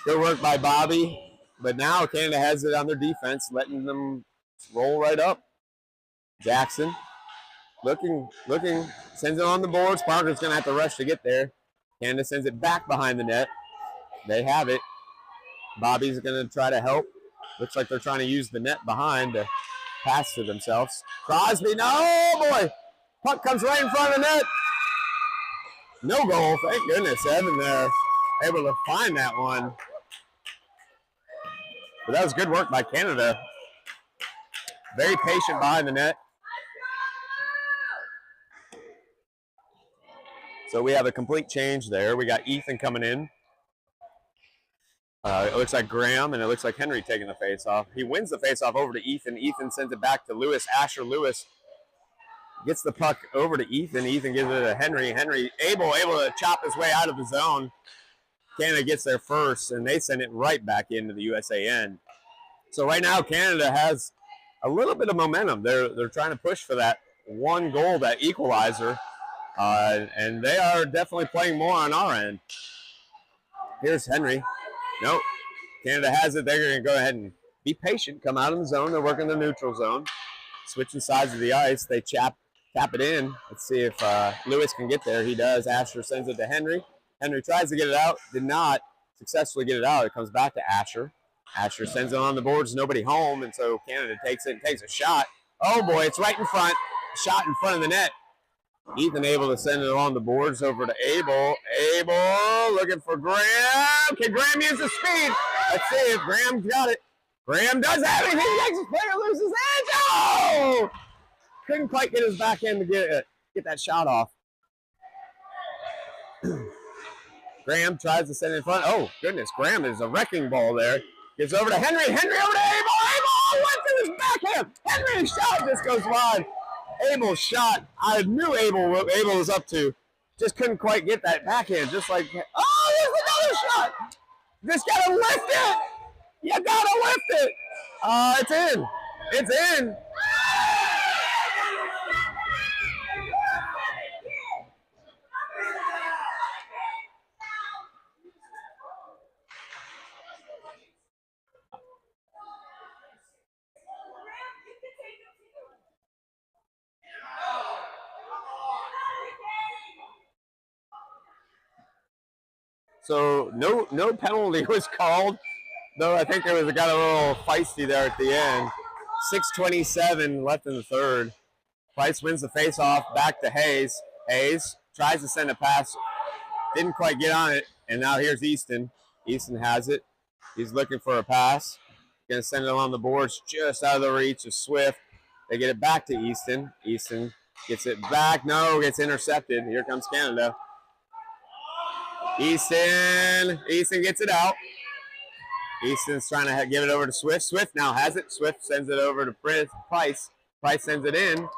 Good work by Bobby, but now Canada has it on their defense, letting them roll right up. Jackson looking, sends it on the boards. Parker's going to have to rush to get there. Canada sends it back behind the net. They have it. Bobby's going to try to help. Looks like they're trying to use the net behind to pass to themselves. Crosby, no, boy. Puck comes right in front of the net. No goal, thank goodness. Evan there able to find that one. But that was good work by Canada. Very patient behind the net. So we have a complete change there. We got Ethan coming in. It looks like Graham, and it looks like Henry taking the face-off. He wins the face-off over to Ethan. Ethan sends it back to Lewis. Asher Lewis gets the puck over to Ethan. Ethan gives it to Henry. Henry able to chop his way out of the zone. Canada gets there first, and they send it right back into the USA end. So right now, Canada has a little bit of momentum. They're trying to push for that one goal, that equalizer, and they are definitely playing more on our end. Here's Henry. Nope. Canada has it. They're going to go ahead and be patient, come out of the zone. They're working the neutral zone, switching sides of the ice. They tap it in. Let's see if Lewis can get there. He does. Asher sends it to Henry. Henry tries to get it out. Did not successfully get it out. It comes back to Asher. Asher sends it on the boards. Nobody home, and so Canada takes it and takes a shot. Oh, boy, it's right in front. Shot in front of the net. Ethan able to send it on the boards over to Abel. Abel looking for Graham. Can Graham use the speed? Let's see if Graham's got it. Graham does have it. He makes his player lose his edge. Oh! Couldn't quite get his back end to get that shot off. Graham tries to send it in front. Oh, goodness. Graham is a wrecking ball there. Gets over to Henry. Henry over to Abel. Abel went to his backhand. Henry's shot just goes wide. Abel's shot, I knew Abel was up to. Just couldn't quite get that backhand. Just like, oh, there's another shot. Just gotta lift it. You gotta lift it. It's in. It's in. So no penalty was called, though I think it got a little feisty there at the end. 6:27 left in the third. Price wins the face-off back to Hayes. Hayes tries to send a pass, didn't quite get on it, and now here's Easton. Easton has it. He's looking for a pass. Gonna send it along the boards just out of the reach of Swift. They get it back to Easton. Easton gets it back. No, gets intercepted. Here comes Canada. Easton gets it out. Easton's trying to give it over to Swift. Swift now has it. Swift sends it over to Price. Price sends it in.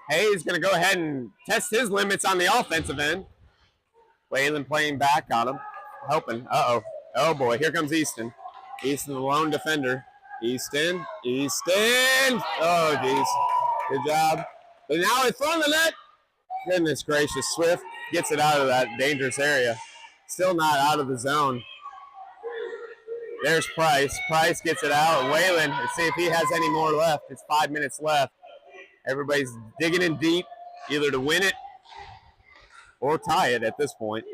Hayes going to go ahead and test his limits on the offensive end. Whalen playing back on him. Helping. Uh-oh. Oh, boy. Here comes Easton. Easton, the lone defender. Easton. Oh, geez. Good job. But now in front of the net. Goodness gracious. Swift gets it out of that dangerous area. Still not out of the zone. There's Price. Price gets it out. Whalen, let's see if he has any more left. It's 5 minutes left. Everybody's digging in deep, either to win it or tie it at this point.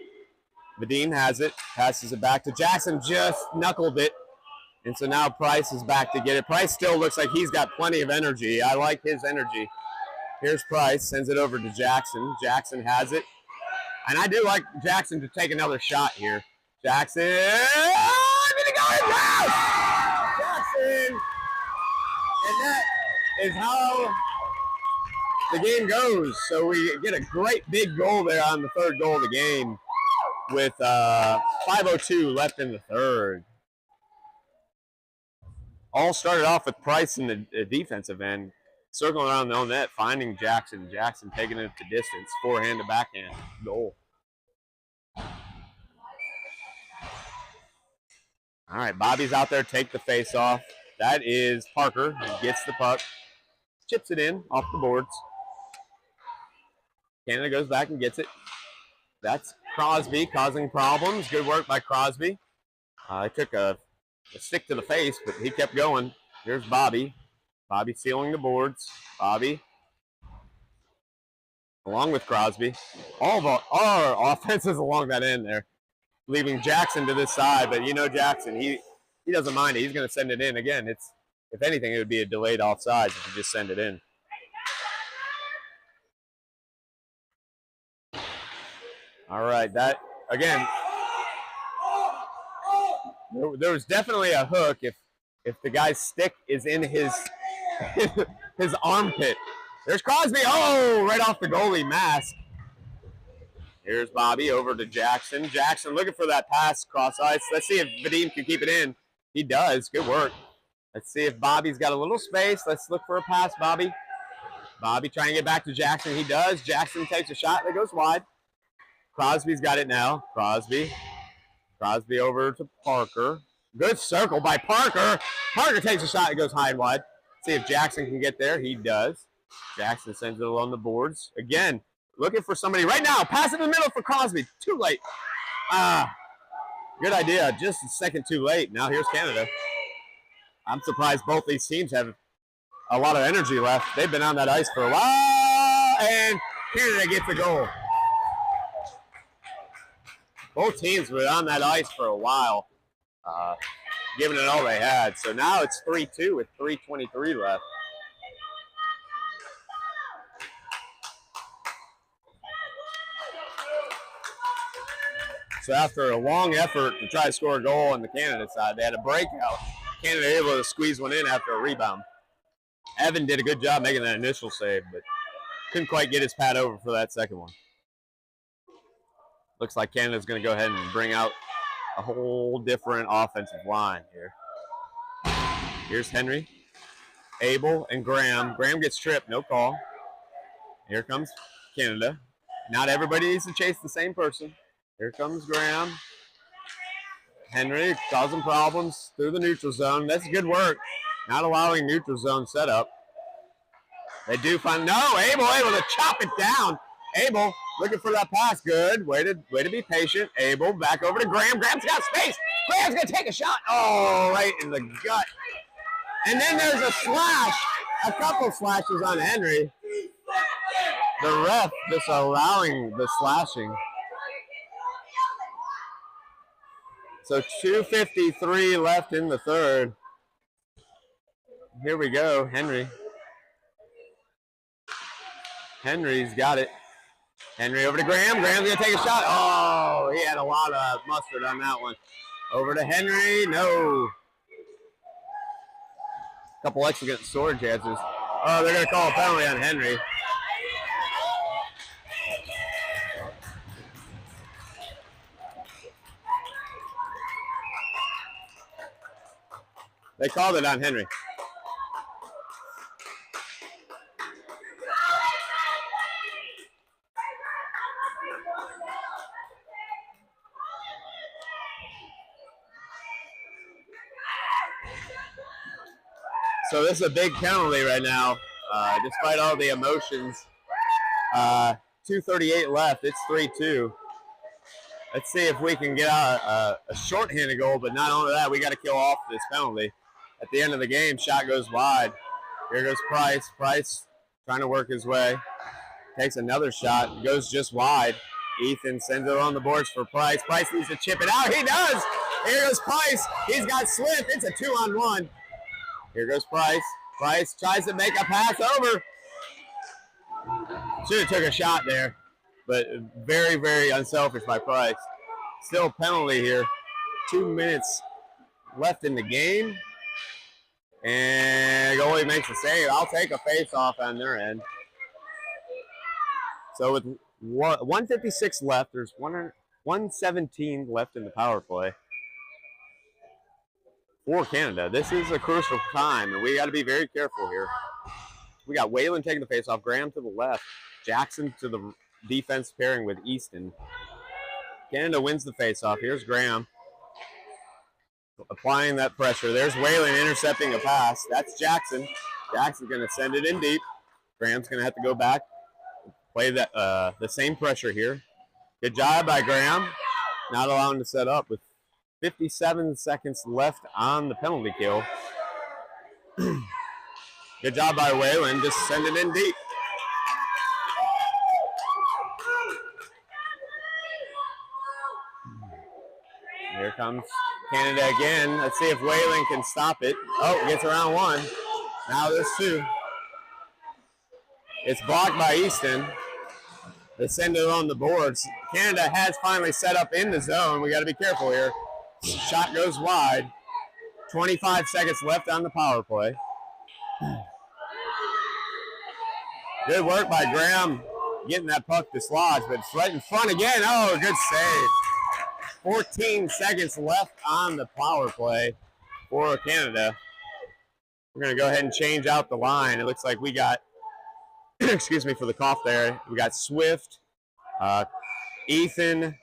Vadim has it. Passes it back to Jackson. Just knuckled it. And so now Price is back to get it. Price still looks like he's got plenty of energy. I like his energy. Here's Price. Sends it over to Jackson. Jackson has it. And I do like Jackson to take another shot here. Jackson, gonna go in Jackson, and that is how the game goes. So we get a great big goal there on the third goal of the game with 5:02 left in the third. All started off with Price in the defensive end. circling around the own net, finding Jackson. Jackson taking it to distance, forehand to backhand, goal. All right, Bobby's out there, take the face off. That is Parker. He gets the puck, chips it in off the boards. Canada goes back and gets it. That's Crosby causing problems. Good work by Crosby. He took a stick to the face, but he kept going. Here's Bobby. Bobby sealing the boards. Bobby, along with Crosby. All of our offenses along that end there, leaving Jackson to this side. But you know Jackson, he doesn't mind it. He's going to send it in. Again, if anything, it would be a delayed offsides if you just send it in. All right, that again. There was definitely a hook if the guy's stick is in his his armpit. There's Crosby. Oh, right off the goalie mask. Here's Bobby over to Jackson. Jackson looking for that pass cross ice. Let's see if Vadim can keep it in. He does. Good work. Let's see if Bobby's got a little space. Let's look for a pass, Bobby. Bobby trying to get back to Jackson. He does. Jackson takes a shot that goes wide. Crosby's got it now. Crosby over to Parker. Good circle by Parker. Parker takes a shot. It goes high and wide. See if Jackson can get there. He does. Jackson sends it along the boards. Again, looking for somebody right now. Pass in the middle for Crosby. Too late. Good idea. Just a second too late. Now here's Canada. I'm surprised both these teams have a lot of energy left. They've been on that ice for a while. And Canada gets a goal. Both teams were on that ice for a while, giving it all they had. So now it's 3-2 with 3:23 left. So after a long effort to try to score a goal on the Canada side, they had a breakout. Canada able to squeeze one in after a rebound. Evan did a good job making that initial save, but couldn't quite get his pad over for that second one. Looks like Canada's going to go ahead and bring out a whole different offensive line here. Here's Henry, Abel, and Graham. Graham gets tripped, no call. Here comes Canada. Not everybody needs to chase the same person. Here comes Graham. Henry causing problems through the neutral zone. That's good work. Not allowing neutral zone setup. They do find, no, Abel able to chop it down. Abel looking for that pass. Good. Way to be patient. Abel back over to Graham. Graham's got space. Graham's going to take a shot. Oh, right in the gut. And then there's a slash. A couple slashes on Henry. The ref just allowing the slashing. So 2:53 left in the third. Here we go. Henry's got it. Henry over to Graham. Graham's going to take a shot. Oh, he had a lot of mustard on that one. Over to Henry. No. Couple excellent sword chances. Oh, they're going to call a penalty on Henry. They called it on Henry. So this is a big penalty right now, despite all the emotions. 2:38 left. It's 3-2. Let's see if we can get out a shorthanded goal, but not only that, we got to kill off this penalty. At the end of the game, shot goes wide. Here goes Price. Price trying to work his way. Takes another shot. Goes just wide. Ethan sends it on the boards for Price. Price needs to chip it out. He does. Here goes Price. He's got Swift. It's a 2-on-1. Here goes Price. Price tries to make a pass over. Should have took a shot there, but very, very unselfish by Price. Still penalty here. 2 minutes left in the game. And goalie makes a save. I'll take a face-off on their end. So with 1:56 left, there's 1:17 left in the power play for Canada. This is a crucial time, and we got to be very careful here. We got Whalen taking the face-off, Graham to the left, Jackson to the defense pairing with Easton. Canada wins the face-off. Here's Graham applying that pressure. There's Whalen intercepting a pass. That's Jackson. Jackson's going to send it in deep. Graham's going to have to go back, play that the same pressure here. Good job by Graham. Not allowing to set up with 57 seconds left on the penalty kill. Good job by Whalen. Just send it in deep. Here comes Canada again. Let's see if Whalen can stop it. Oh, gets around one. Now there's two. It's blocked by Easton. They send it on the boards. Canada has finally set up in the zone. We got to be careful here. Shot goes wide. 25 seconds left on the power play. Good work by Graham getting that puck dislodged, but it's right in front again. Oh, good save. 14 seconds left on the power play for Canada. We're going to go ahead and change out the line. It looks like we got, excuse me for the cough there, we got Swift, Ethan,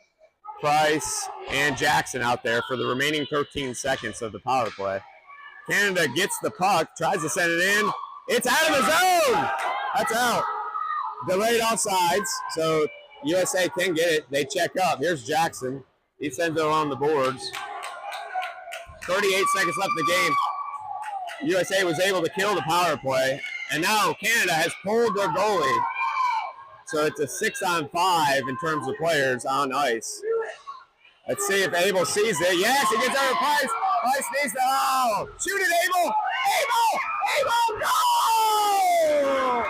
Price, and Jackson out there for the remaining 13 seconds of the power play. Canada gets the puck, tries to send it in. It's out of the zone! That's out. Delayed offsides, so USA can get it. They check up. Here's Jackson. He sends it on the boards. 38 seconds left in the game. USA was able to kill the power play, and now Canada has pulled their goalie. So it's a 6-on-5 in terms of players on ice. Let's see if Abel sees it. Yes, he gets over Price. Price needs to, oh, shoot it, Abel! Abel! Goal!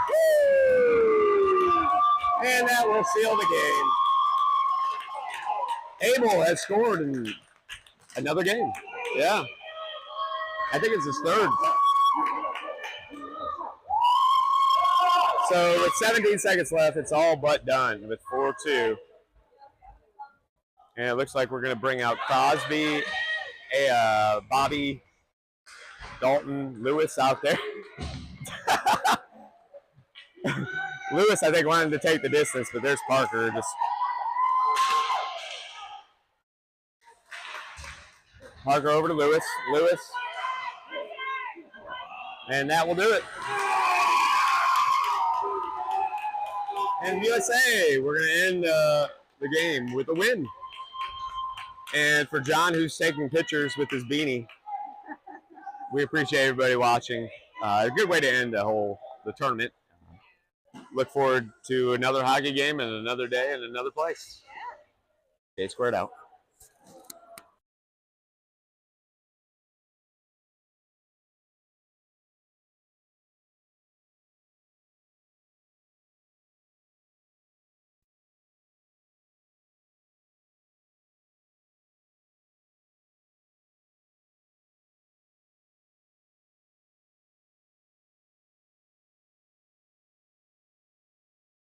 Woo! And that will seal the game. Abel has scored in another game. Yeah. I think it's his third. So with 17 seconds left, it's all but done with 4-2. And it looks like we're going to bring out Crosby, Bobby, Dalton, Lewis out there. Lewis, I think, wanted to take the distance, but there's Parker. Just Parker over to Lewis. Lewis. And that will do it. And USA, we're going to end the game with a win. And for John, who's taking pictures with his beanie, we appreciate everybody watching. A good way to end the tournament. Look forward to another hockey game and another day and another place. K Squared out.